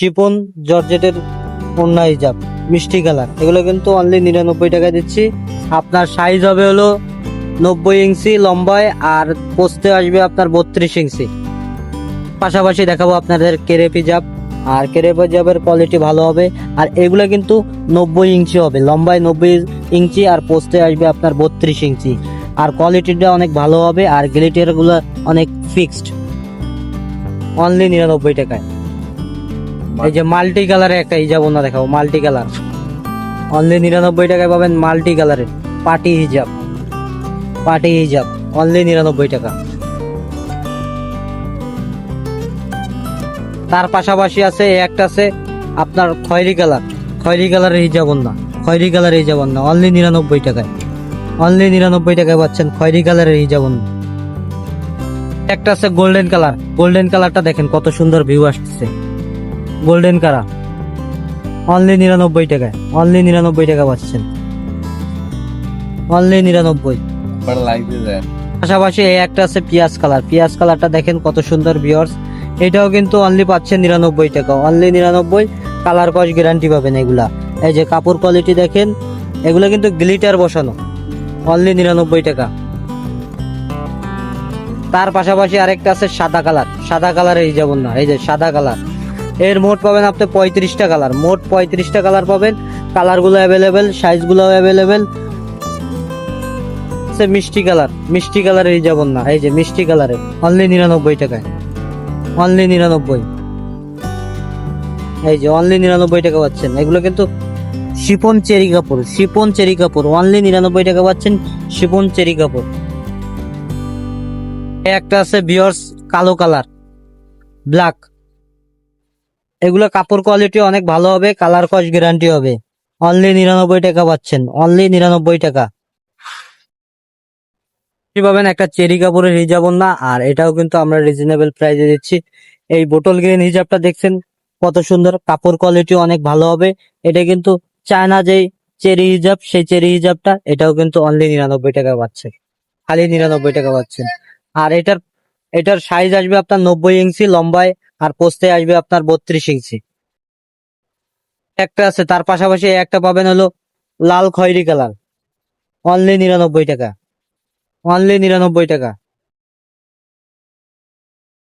শিপন জর্জেটের ওড়না হিজাব মিষ্টি কালার, এগুলো কিন্তু অনলি 99 টাকায় দিচ্ছি। আপনার সাইজ হবে হলো 90 ইঞ্চি লম্বায়, আর পোস্তে আসবে আপনার 32 ইঞ্চি। পাশাপাশি দেখাবো আপনাদের কেরেপ হিজাব, আর কেরেপ হিজাবের কোয়ালিটি ভালো হবে। আর এগুলো কিন্তু 90 ইঞ্চি হবে, লম্বায় 90 ইঞ্চি আর পোস্টে আসবে আপনার 32 ইঞ্চি। আর কোয়ালিটিটা অনেক ভালো হবে, আর গ্লিটার গুলো অনেক ফিক্সড, অনলি 99 টাকায়। এই যে মাল্টি কালারের একটা হিজাব ওনা দেখাবো, মাল্টি কালার, অনলি 99 টাকায় পাবেন। মাল্টি কালারের পার্টি হিজাব, পার্টি হিজাব অনলি 99 টাকা। তার পাশাপাশি আছে একটা আছে আপনার খয়েরি কালার, খয়েরি কালারের হিজাব ওনা, খয়েরি কালারের হিজাব ওনা অনলি 99 টাকায়, অনলি 99 টাকায় পাচ্ছেন খয়েরি কালারের হিজাব ওনা। একটা আছে গোল্ডেন কালার, গোল্ডেন কালারটা দেখেন কত সুন্দর ভিউ আসছে, গোল্ডেন কালার অনলি 99 টাকায়, অনলি 99 টাকা পাচ্ছেন, অনলি 99। পাশাপাশি এই একটা আছে পিয়াজ কালার, পিয়াজ কালারটা দেখেন কত সুন্দর ভিউয়ার্স, এটাও কিন্তু অনলি পাচ্ছেন 99 টাকা, অনলি 99। কালার কস গ্যারান্টি পাবেন এগুলা। এই যে কাপড় কোয়ালিটি দেখেন, এগুলো কিন্তু গ্লিটার বসানো, অনলি 99 টাকা। তার পাশাপাশি আরেকটা আছে সাদা কালার, সাদা কালারের হিজাব না, এই যে সাদা কালার, এর মোট পাবেন আপনি 35টা কালার, মোট 35টা কালার পাবেন। কালারগুলো অ্যাভেলেবেল, সাইজগুলো অ্যাভেলেবেল। মিষ্টি কালার, মিষ্টি কালারের হিজাব না, এই যে মিষ্টি কালারের অনলি 99 টাকায়, অনলি 99। এই যে অনলি 99 টাকা পাচ্ছেন। এগুলো কিন্তু শিফন চেরি কাপড়, শিফন চেরি কাপড় অনলি 99 টাকা পাচ্ছেন, শিফন চেরি কাপড়। একটা আছে ভিউয়ার্স কালো কালার, ব্ল্যাক, এগুলো কাপড় কোয়ালিটি অনেক ভালো হবে, কালার কস গ্যারান্টি হবে, অনলি 99 টাকা পাচ্ছেন, অনলি 99 টাকা পাবেন একটা চেরি কাপড়ের হিজাব না। আর এটাও কিন্তু আমরা রিজনেবল প্রাইসে দিচ্ছি। এই বোতল গ্রিন হিজাবটা দেখছেন কত সুন্দর, কাপড় কোয়ালিটি অনেক ভালো হবে। এটা কিন্তু চায়না যেই চেরি হিজাব, সেই চেরি হিজাবটা, এটাও কিন্তু অনলি 99 টাকা পাচ্ছে, খালি 99 টাকা পাচ্ছেন। আর এটার এটার সাইজ আসবে আপনার 90 ইঞ্চি লম্বায়, আর পোস্তে আসবে আপনার 32 ইঞ্চি। একটা আছে, তার পাশাপাশি একটা পাবেন হলো লাল খয়েরি কালার, অনলি 99 টাকা, অনলি 99 টাকা।